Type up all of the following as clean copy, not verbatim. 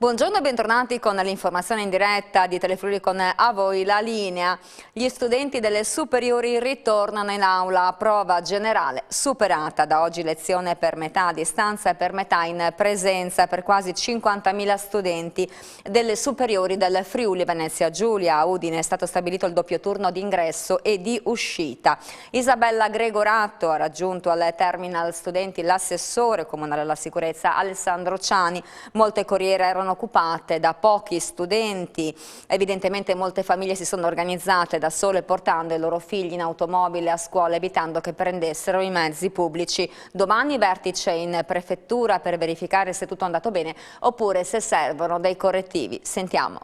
Buongiorno e bentornati con l'informazione in diretta di Telefriuli con A Voi la linea. Gli studenti delle superiori ritornano in aula, prova generale superata. Da oggi lezione per metà a distanza e per metà in presenza per quasi 50.000 studenti delle superiori del Friuli Venezia Giulia. A Udine è stato stabilito il doppio turno di ingresso e di uscita. Isabella Gregoratto ha raggiunto al terminal studenti l'assessore comunale alla sicurezza Alessandro Ciani. Molte corriere erano occupate da pochi studenti, evidentemente molte famiglie si sono organizzate da sole portando i loro figli in automobile a scuola evitando che prendessero i mezzi pubblici. Domani vertice in prefettura per verificare se tutto è andato bene oppure se servono dei correttivi. Sentiamo.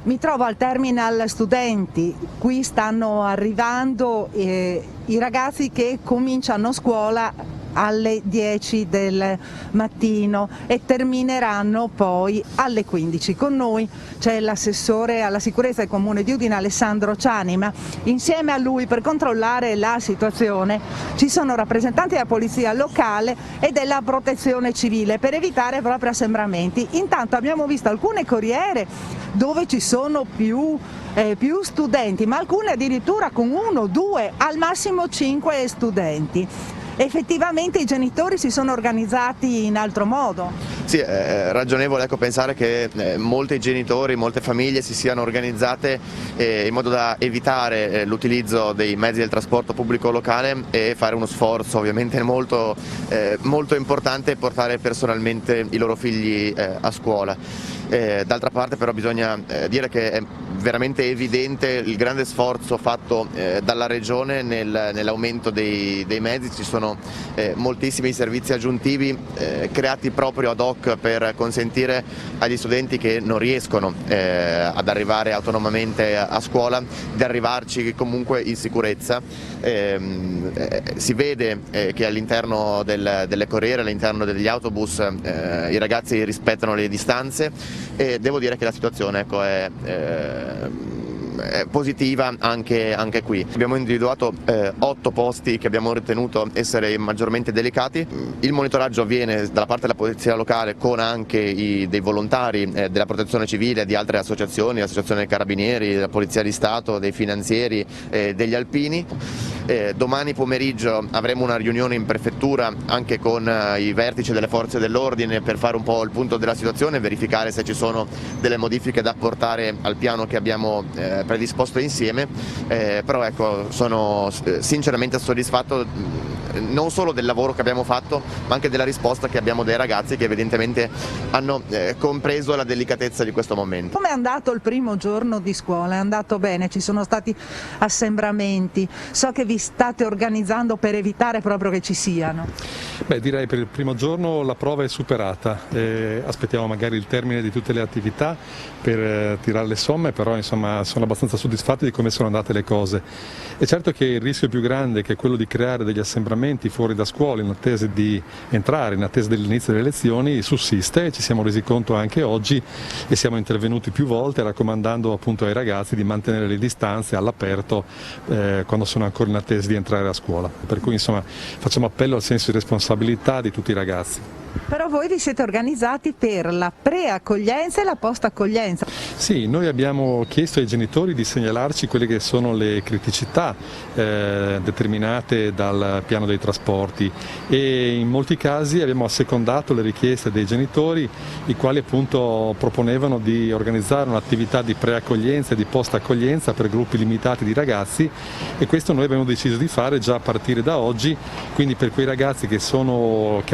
Mi trovo al terminal studenti, qui stanno arrivando i ragazzi che cominciano scuola alle 10 del mattino e termineranno poi alle 15. Con noi c'è l'assessore alla sicurezza del comune di Udine Alessandro Ciani, ma insieme a lui per controllare la situazione ci sono rappresentanti della polizia locale e della protezione civile per evitare proprio assembramenti. Intanto abbiamo visto alcune corriere dove ci sono più studenti, ma alcune addirittura con 1, 2, al massimo 5 studenti. Effettivamente i genitori si sono organizzati in altro modo. Sì, è ragionevole pensare che molti genitori, molte famiglie si siano organizzate in modo da evitare l'utilizzo dei mezzi del trasporto pubblico locale e fare uno sforzo ovviamente molto importante e portare personalmente i loro figli a scuola. D'altra parte però bisogna dire che è veramente evidente il grande sforzo fatto dalla Regione nell'aumento dei mezzi. Ci sono moltissimi servizi aggiuntivi creati proprio ad hoc per consentire agli studenti che non riescono ad arrivare autonomamente a scuola di arrivarci comunque in sicurezza. Si vede che all'interno delle corriere, all'interno degli autobus i ragazzi rispettano le distanze e devo dire che la situazione è positiva anche qui. Abbiamo individuato 8 posti che abbiamo ritenuto essere maggiormente delicati. Il monitoraggio avviene dalla parte della polizia locale con anche dei volontari della protezione civile, di altre associazioni, l'associazione dei carabinieri, della polizia di Stato, dei finanzieri, degli alpini. Domani pomeriggio avremo una riunione in prefettura anche con i vertici delle forze dell'ordine per fare un po' il punto della situazione e verificare se ci sono delle modifiche da apportare al piano che abbiamo predisposto insieme, però ecco, sono sinceramente soddisfatto non solo del lavoro che abbiamo fatto ma anche della risposta che abbiamo dai ragazzi che evidentemente hanno compreso la delicatezza di questo momento. Come è andato il primo giorno di scuola? È andato bene? Ci sono stati assembramenti? So che vi state organizzando per evitare proprio che ci siano. Beh, direi per il primo giorno la prova è superata, aspettiamo magari il termine di tutte le attività per tirare le somme, però insomma sono abbastanza soddisfatto di come sono andate le cose. È certo che il rischio più grande, che è quello di creare degli assembramenti fuori da scuola in attesa di entrare, in attesa dell'inizio delle lezioni, sussiste, ci siamo resi conto anche oggi e siamo intervenuti più volte raccomandando appunto ai ragazzi di mantenere le distanze all'aperto quando sono ancora in attesa di entrare a scuola. Per cui insomma facciamo appello al senso di responsabilità di tutti i ragazzi. Però voi vi siete organizzati per la pre-accoglienza e la post-accoglienza. Sì, noi abbiamo chiesto ai genitori di segnalarci quelle che sono le criticità determinate dal piano dei trasporti e in molti casi abbiamo assecondato le richieste dei genitori, i quali appunto proponevano di organizzare un'attività di pre-accoglienza e di post-accoglienza per gruppi limitati di ragazzi e questo noi abbiamo deciso di fare già a partire da oggi, quindi per quei ragazzi che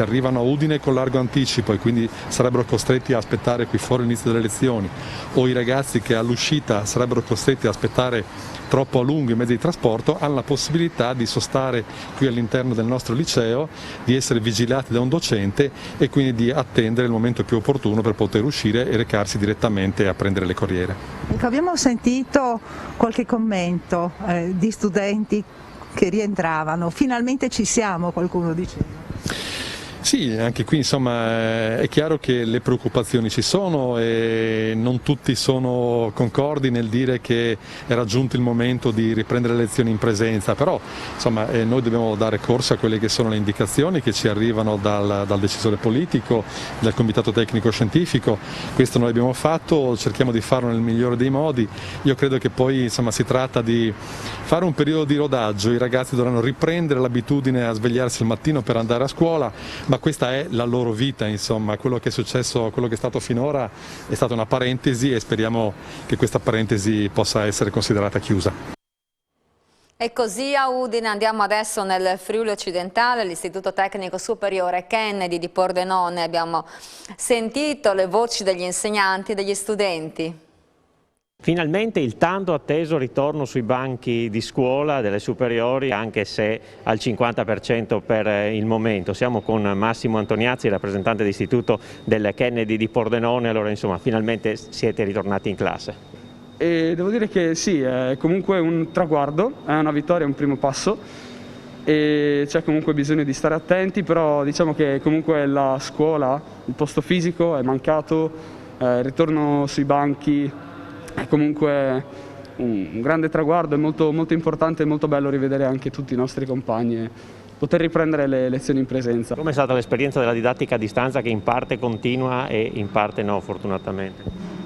arrivano a Udine con largo anticipo e quindi sarebbero costretti a aspettare qui fuori l'inizio delle lezioni o i ragazzi che all'uscita sarebbero costretti a aspettare troppo a lungo i mezzi di trasporto hanno la possibilità di sostare qui all'interno del nostro liceo, di essere vigilati da un docente e quindi di attendere il momento più opportuno per poter uscire e recarsi direttamente a prendere le corriere. Ecco, abbiamo sentito qualche commento di studenti che rientravano, finalmente ci siamo, qualcuno diceva. Sì, anche qui insomma è chiaro che le preoccupazioni ci sono e non tutti sono concordi nel dire che è raggiunto il momento di riprendere le lezioni in presenza, però insomma noi dobbiamo dare corso a quelle che sono le indicazioni che ci arrivano dal decisore politico, dal comitato tecnico scientifico. Questo noi abbiamo fatto, cerchiamo di farlo nel migliore dei modi. Io credo che poi insomma si tratta di fare un periodo di rodaggio, i ragazzi dovranno riprendere l'abitudine a svegliarsi il mattino per andare a scuola, ma questa è la loro vita, insomma, quello che è successo, quello che è stato finora è stata una parentesi e speriamo che questa parentesi possa essere considerata chiusa. E così a Udine andiamo adesso nel Friuli occidentale, l'Istituto Tecnico Superiore Kennedy di Pordenone. Abbiamo sentito le voci degli insegnanti e degli studenti. Finalmente il tanto atteso ritorno sui banchi di scuola delle superiori, anche se al 50% per il momento. Siamo con Massimo Antoniazzi, rappresentante d'istituto del Kennedy di Pordenone. Allora insomma finalmente siete ritornati in classe. E devo dire che sì, è comunque un traguardo, è una vittoria, è un primo passo e c'è comunque bisogno di stare attenti, però diciamo che comunque la scuola, il posto fisico è mancato, il ritorno sui banchi è comunque un grande traguardo, è molto importante e molto bello rivedere anche tutti i nostri compagni e poter riprendere le lezioni in presenza. Come è stata l'esperienza della didattica a distanza che in parte continua e in parte no, fortunatamente?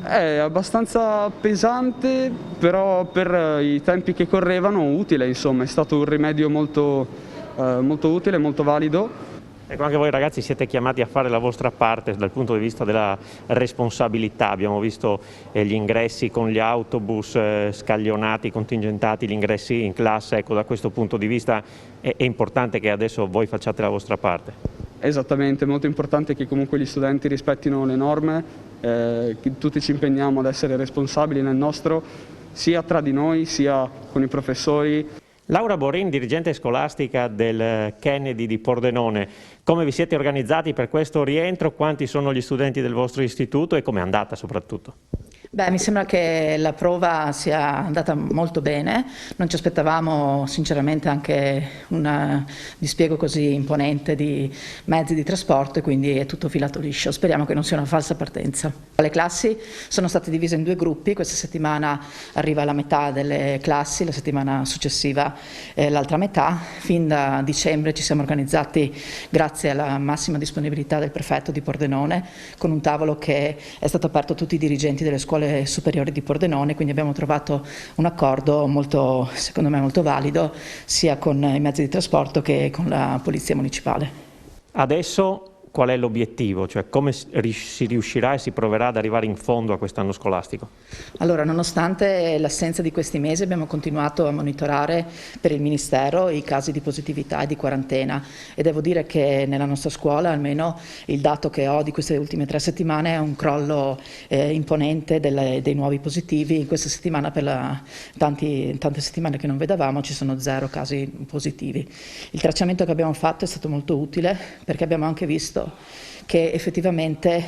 È abbastanza pesante, però per i tempi che correvano utile, insomma, è stato un rimedio molto utile, molto valido. Ecco, anche voi ragazzi siete chiamati a fare la vostra parte dal punto di vista della responsabilità. Abbiamo visto gli ingressi con gli autobus scaglionati, contingentati, gli ingressi in classe. Ecco, da questo punto di vista è importante che adesso voi facciate la vostra parte. Esattamente, è molto importante che comunque gli studenti rispettino le norme, che tutti ci impegniamo ad essere responsabili nel nostro, sia tra di noi sia con i professori. Laura Borin, dirigente scolastica del Kennedy di Pordenone, come vi siete organizzati per questo rientro? Quanti sono gli studenti del vostro istituto e come è andata soprattutto? Beh, mi sembra che la prova sia andata molto bene, non ci aspettavamo sinceramente anche un dispiego così imponente di mezzi di trasporto e quindi è tutto filato liscio, speriamo che non sia una falsa partenza. Le classi sono state divise in due gruppi, questa settimana arriva la metà delle classi, la settimana successiva l'altra metà, fin da dicembre ci siamo organizzati grazie alla massima disponibilità del prefetto di Pordenone con un tavolo che è stato aperto a tutti i dirigenti delle scuole superiori di Pordenone, quindi abbiamo trovato un accordo molto, secondo me molto valido sia con i mezzi di trasporto che con la polizia municipale. Adesso qual è l'obiettivo? Cioè come si riuscirà e si proverà ad arrivare in fondo a quest'anno scolastico? Allora, nonostante l'assenza di questi mesi abbiamo continuato a monitorare per il Ministero i casi di positività e di quarantena e devo dire che nella nostra scuola almeno il dato che ho di queste ultime 3 settimane è un crollo imponente dei nuovi positivi. In questa settimana per tante settimane che non vedevamo ci sono 0 casi positivi. Il tracciamento che abbiamo fatto è stato molto utile perché abbiamo anche visto che effettivamente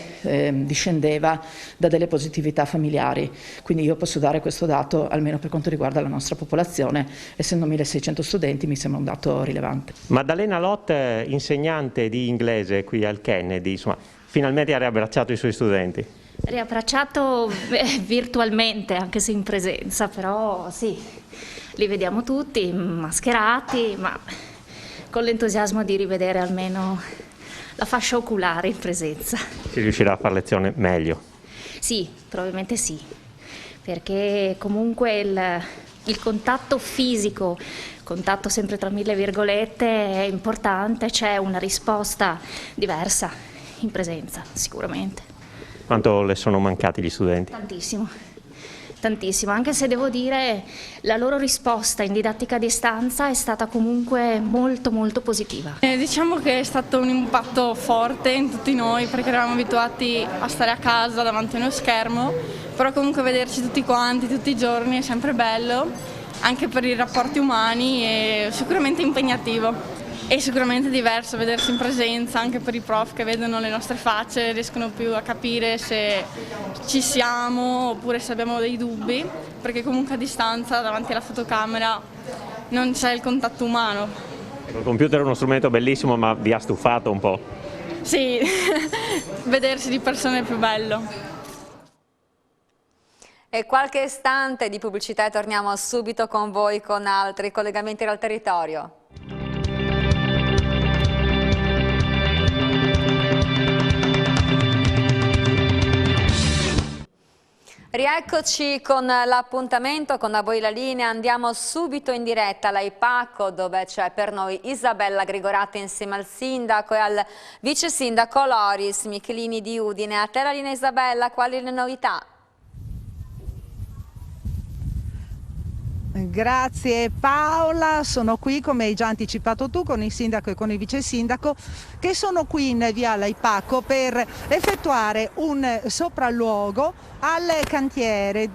discendeva da delle positività familiari, quindi io posso dare questo dato almeno per quanto riguarda la nostra popolazione, essendo 1600 studenti mi sembra un dato rilevante. Maddalena Lott, insegnante di inglese qui al Kennedy, insomma, finalmente ha riabbracciato i suoi studenti. Riabbracciato virtualmente, anche se in presenza, però sì, li vediamo tutti mascherati, ma con l'entusiasmo di rivedere almeno la fascia oculare in presenza. Si riuscirà a fare lezione meglio? Sì, probabilmente sì, perché comunque il contatto fisico, contatto sempre tra mille virgolette, è importante, c'è una risposta diversa in presenza, sicuramente. Quanto le sono mancati gli studenti? Tantissimo. Tantissimo, anche se devo dire la loro risposta in didattica a distanza è stata comunque molto positiva. Diciamo che è stato un impatto forte in tutti noi perché eravamo abituati a stare a casa davanti a uno schermo, però comunque vederci tutti quanti, tutti i giorni è sempre bello, anche per i rapporti umani è sicuramente impegnativo. È sicuramente diverso vedersi in presenza, anche per i prof che vedono le nostre facce, riescono più a capire se ci siamo oppure se abbiamo dei dubbi, perché comunque a distanza davanti alla fotocamera non c'è il contatto umano. Il computer è uno strumento bellissimo, ma vi ha stufato un po'? Sì, vedersi di persone è più bello. E qualche istante di pubblicità e torniamo subito con voi con altri collegamenti dal territorio. Rieccoci con l'appuntamento con A Voi la Linea, andiamo subito in diretta all'Aipacco dove c'è per noi Isabella Grigorati insieme al sindaco e al vice sindaco Loris Michelini di Udine. A te la linea Isabella, quali le novità? Grazie Paola, sono qui come hai già anticipato tu con il sindaco e con il vice sindaco che sono qui in via L'Aipacco per effettuare un sopralluogo al cantiere,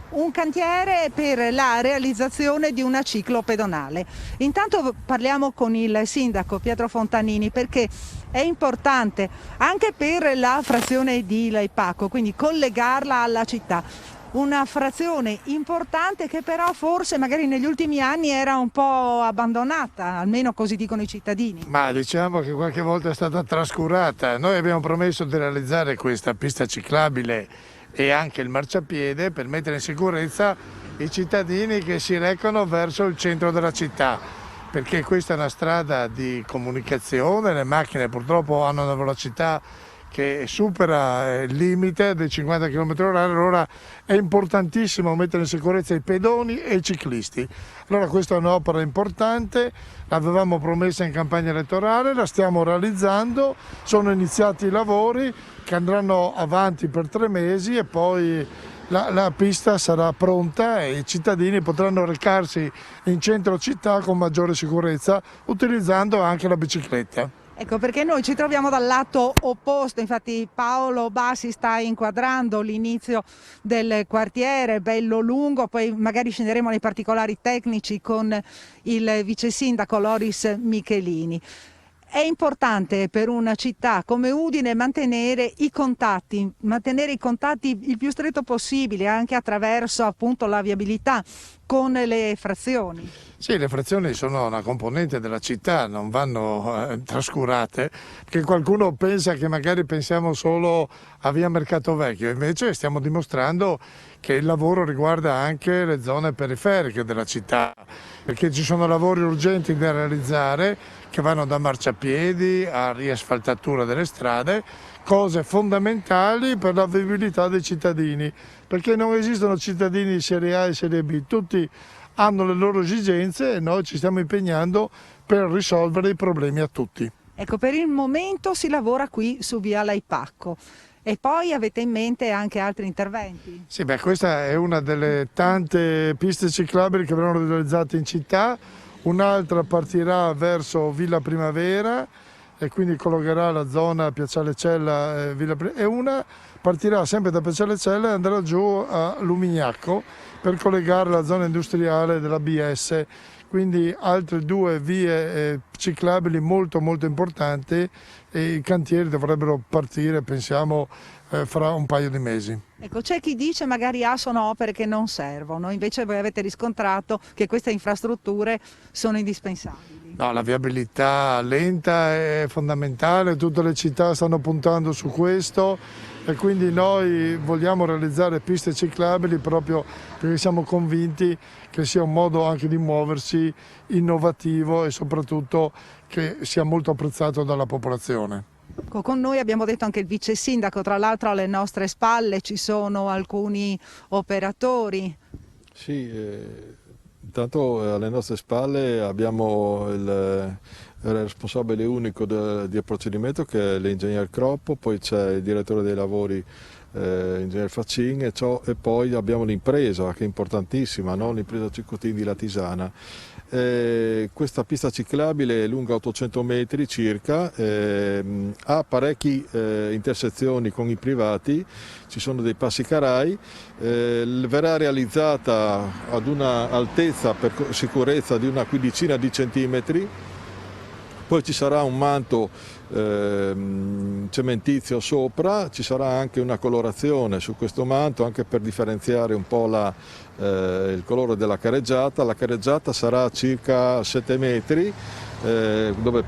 un cantiere per la realizzazione di una ciclopedonale. Intanto parliamo con il sindaco Pietro Fontanini perché è importante anche per la frazione di L'Aipacco, quindi collegarla alla città. Una frazione importante che però forse magari negli ultimi anni era un po' abbandonata, almeno così dicono i cittadini. Ma diciamo che qualche volta è stata trascurata. Noi abbiamo promesso di realizzare questa pista ciclabile e anche il marciapiede per mettere in sicurezza i cittadini che si recano verso il centro della città, perché questa è una strada di comunicazione, le macchine purtroppo hanno una velocità che supera il limite dei 50 km/h, allora è importantissimo mettere in sicurezza i pedoni e i ciclisti. Allora questa è un'opera importante, l'avevamo promessa in campagna elettorale, la stiamo realizzando, sono iniziati i lavori che andranno avanti per 3 mesi e poi la pista sarà pronta e i cittadini potranno recarsi in centro città con maggiore sicurezza utilizzando anche la bicicletta. Ecco perché noi ci troviamo dal lato opposto, infatti Paolo Bassi sta inquadrando l'inizio del quartiere, bello lungo, poi magari scenderemo nei particolari tecnici con il vice sindaco Loris Michelini. È importante per una città come Udine mantenere i contatti il più stretto possibile, anche attraverso appunto la viabilità con le frazioni. Sì, le frazioni sono una componente della città, non vanno trascurate, perché qualcuno pensa che magari pensiamo solo a via Mercato Vecchio, invece stiamo dimostrando che il lavoro riguarda anche le zone periferiche della città, perché ci sono lavori urgenti da realizzare che vanno da marciapiedi a riasfaltatura delle strade, cose fondamentali per la vivibilità dei cittadini, perché non esistono cittadini di serie A e serie B, tutti hanno le loro esigenze e noi ci stiamo impegnando per risolvere i problemi a tutti. Ecco, per il momento si lavora qui su via L'Aipacco. E poi avete in mente anche altri interventi? Sì, questa è una delle tante piste ciclabili che verranno realizzate in città, un'altra partirà verso Villa Primavera e quindi collegherà la zona Piazzale Cella e Villa Primavera, e una partirà sempre da Piazzale Cella e andrà giù a Lumignacco per collegare la zona industriale della BS. Quindi altre 2 vie ciclabili molto importanti e i cantieri dovrebbero partire, pensiamo, fra un paio di mesi. Ecco, c'è chi dice magari sono opere che non servono, invece voi avete riscontrato che queste infrastrutture sono indispensabili. No, la viabilità lenta è fondamentale, tutte le città stanno puntando su questo e quindi noi vogliamo realizzare piste ciclabili proprio perché siamo convinti che sia un modo anche di muoversi innovativo e soprattutto che sia molto apprezzato dalla popolazione. Con noi abbiamo detto anche il vice sindaco, tra l'altro alle nostre spalle ci sono alcuni operatori. Sì, intanto alle nostre spalle abbiamo il responsabile unico del procedimento che è l'ingegner Croppo, poi c'è il direttore dei lavori ingegner Faccin e poi abbiamo l'impresa che è importantissima, no? L'impresa Cicotin di Latisana. Questa pista ciclabile è lunga 800 metri circa, ha parecchie intersezioni con i privati, ci sono dei passi carai, verrà realizzata ad una altezza per sicurezza di una quindicina di centimetri, poi ci sarà un manto cementizio sopra, ci sarà anche una colorazione su questo manto anche per differenziare un po' il colore della careggiata. La careggiata sarà circa 7 metri dove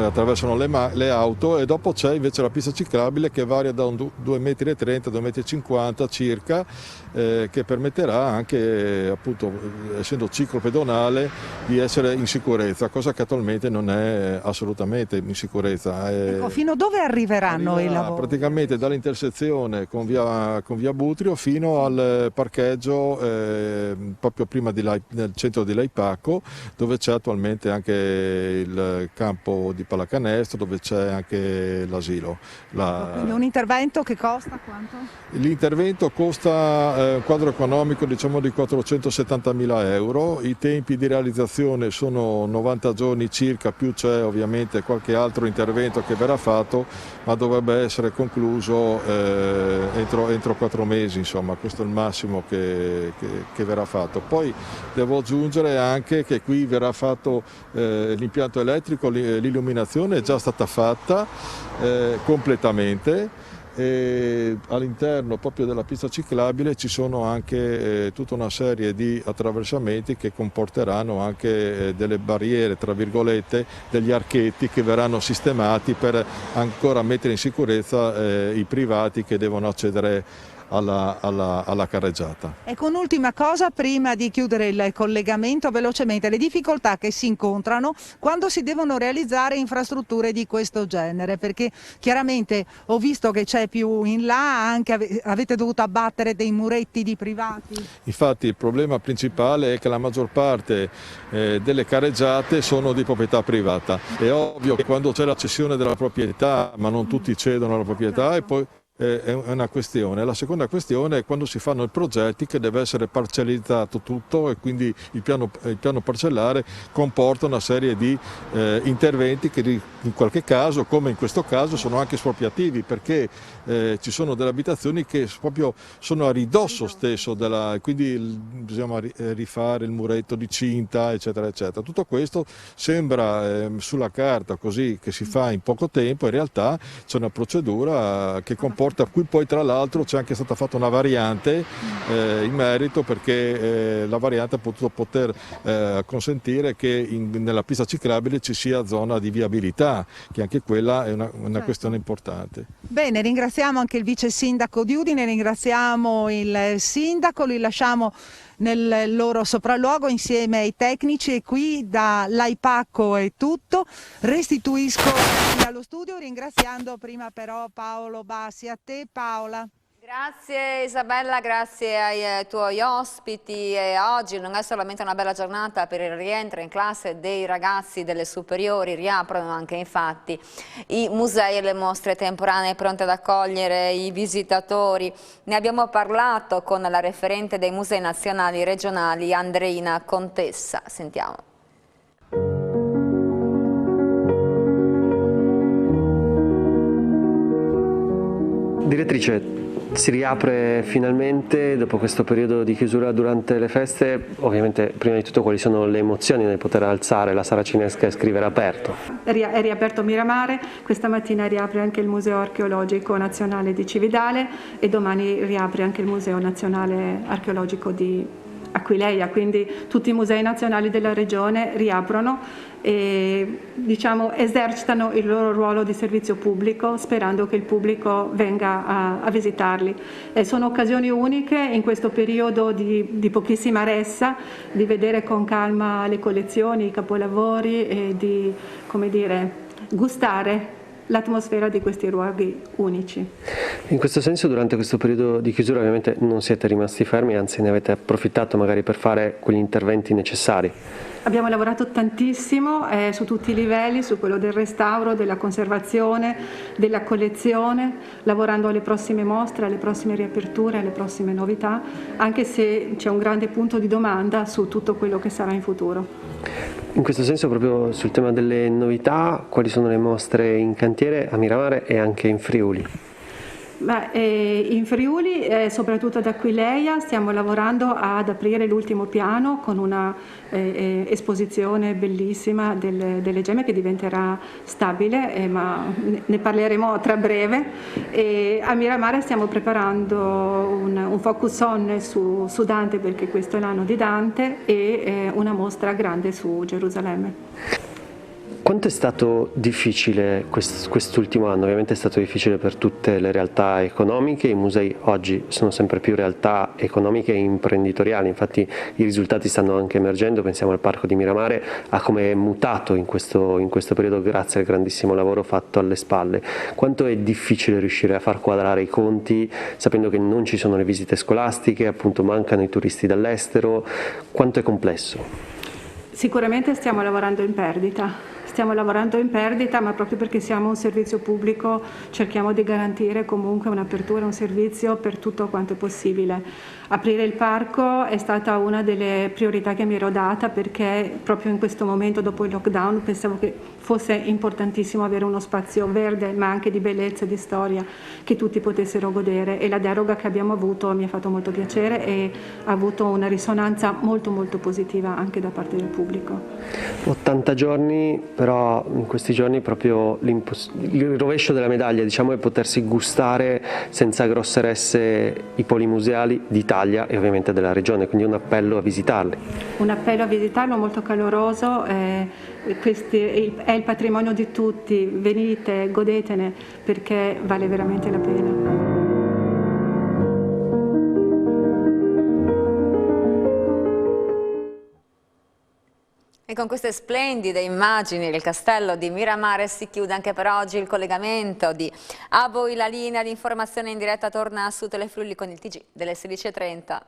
attraversano le auto, e dopo c'è invece la pista ciclabile che varia da 2,30 metri a 2,50 m circa, che permetterà anche, appunto, essendo ciclopedonale, di essere in sicurezza, cosa che attualmente non è assolutamente in sicurezza. Ecco, fino a dove arriveranno i lavori? Praticamente dall'intersezione con via Butrio fino al parcheggio proprio prima nel centro di Laipacco, dove c'è attualmente anche il campo di pallacanestro, dove c'è anche l'asilo. Quindi un intervento che costa quanto? L'intervento costa un quadro economico, diciamo, di 470.000 euro, i tempi di realizzazione sono 90 giorni circa, più c'è ovviamente qualche altro intervento che verrà fatto, ma dovrebbe essere concluso entro 4 mesi, insomma, questo è il massimo che verrà fatto. Poi devo aggiungere anche che qui verrà fatto l'impianto elettrico, l'illuminazione è già stata fatta completamente. E all'interno proprio della pista ciclabile ci sono anche tutta una serie di attraversamenti che comporteranno anche delle barriere, tra virgolette, degli archetti che verranno sistemati per ancora mettere in sicurezza i privati che devono accedere alla carreggiata. Ecco, un'ultima cosa prima di chiudere il collegamento, velocemente, le difficoltà che si incontrano quando si devono realizzare infrastrutture di questo genere, perché chiaramente ho visto che c'è più in là, anche avete dovuto abbattere dei muretti di privati. Infatti il problema principale è che la maggior parte delle carreggiate sono di proprietà privata. È ovvio che quando c'è la cessione della proprietà, ma non tutti cedono la proprietà, e poi è una questione. La seconda questione è quando si fanno i progetti, che deve essere parcellizzato tutto, e quindi il piano parcellare comporta una serie di interventi che in qualche caso, come in questo caso, sono anche espropriativi, perché ci sono delle abitazioni che proprio sono a ridosso stesso quindi bisogna rifare il muretto di cinta, eccetera eccetera. Tutto questo sembra sulla carta così, che si fa in poco tempo, in realtà c'è una procedura che comporta, qui poi tra l'altro c'è anche stata fatta una variante in merito, perché la variante ha potuto consentire che nella pista ciclabile ci sia zona di viabilità, che anche quella è una questione importante. Bene, ringraziamo anche il vice sindaco di Udine, ringraziamo il sindaco, li lasciamo nel loro sopralluogo insieme ai tecnici, e qui da Laipacco è tutto. Restituisco allo studio, ringraziando prima però Paolo Bassi. A te, Paola. Grazie Isabella, grazie ai tuoi ospiti. E oggi non è solamente una bella giornata per il rientro in classe dei ragazzi delle superiori, riaprono anche infatti i musei e le mostre temporanee pronte ad accogliere i visitatori. Ne abbiamo parlato con la referente dei musei nazionali e regionali Andreina Contessa. Sentiamo. Direttrice, si riapre finalmente dopo questo periodo di chiusura durante le feste. Ovviamente prima di tutto quali sono le emozioni nel poter alzare la sala cinesca e scrivere aperto? È riaperto Miramare, questa mattina riapre anche il Museo Archeologico Nazionale di Cividale e domani riapre anche il Museo Nazionale Archeologico di Aquileia, quindi tutti i musei nazionali della regione riaprono e esercitano il loro ruolo di servizio pubblico, sperando che il pubblico venga a visitarli. Sono occasioni uniche in questo periodo di pochissima ressa, di vedere con calma le collezioni, i capolavori e di, gustare l'atmosfera di questi luoghi unici. In questo senso, durante questo periodo di chiusura ovviamente non siete rimasti fermi, anzi ne avete approfittato magari per fare quegli interventi necessari. Abbiamo lavorato tantissimo su tutti i livelli, su quello del restauro, della conservazione, della collezione, lavorando alle prossime mostre, alle prossime riaperture, alle prossime novità, anche se c'è un grande punto di domanda su tutto quello che sarà in futuro. In questo senso, proprio sul tema delle novità, quali sono le mostre in cantiere a Miramare e anche in Friuli? In Friuli, soprattutto ad Aquileia, stiamo lavorando ad aprire l'ultimo piano con una esposizione bellissima delle gemme che diventerà stabile, ma ne parleremo tra breve. E a Miramare stiamo preparando un focus on su Dante, perché questo è l'anno di Dante, e una mostra grande su Gerusalemme. Quanto è stato difficile quest'ultimo anno? Ovviamente è stato difficile per tutte le realtà economiche, i musei oggi sono sempre più realtà economiche e imprenditoriali, infatti i risultati stanno anche emergendo, pensiamo al Parco di Miramare, a come è mutato in questo periodo grazie al grandissimo lavoro fatto alle spalle. Quanto è difficile riuscire a far quadrare i conti sapendo che non ci sono le visite scolastiche, appunto mancano i turisti dall'estero, quanto è complesso? Sicuramente stiamo lavorando in perdita. Stiamo lavorando in perdita, ma proprio perché siamo un servizio pubblico cerchiamo di garantire comunque un'apertura, un servizio per tutto quanto è possibile. Aprire il parco è stata una delle priorità che mi ero data, perché proprio in questo momento dopo il lockdown pensavo che fosse importantissimo avere uno spazio verde, ma anche di bellezza e di storia che tutti potessero godere, e la deroga che abbiamo avuto mi ha fatto molto piacere e ha avuto una risonanza molto positiva anche da parte del pubblico. 80 giorni, però in questi giorni proprio il rovescio della medaglia, diciamo, è potersi gustare senza grosse resse i polimuseali d'Italia e ovviamente della regione, quindi un appello a visitarli. Un appello a visitarlo molto caloroso, è il patrimonio di tutti, venite, godetene perché vale veramente la pena. E con queste splendide immagini del castello di Miramare si chiude anche per oggi il collegamento di A Voi la linea. L'informazione in diretta torna su Telefriuli con il TG delle 16:30.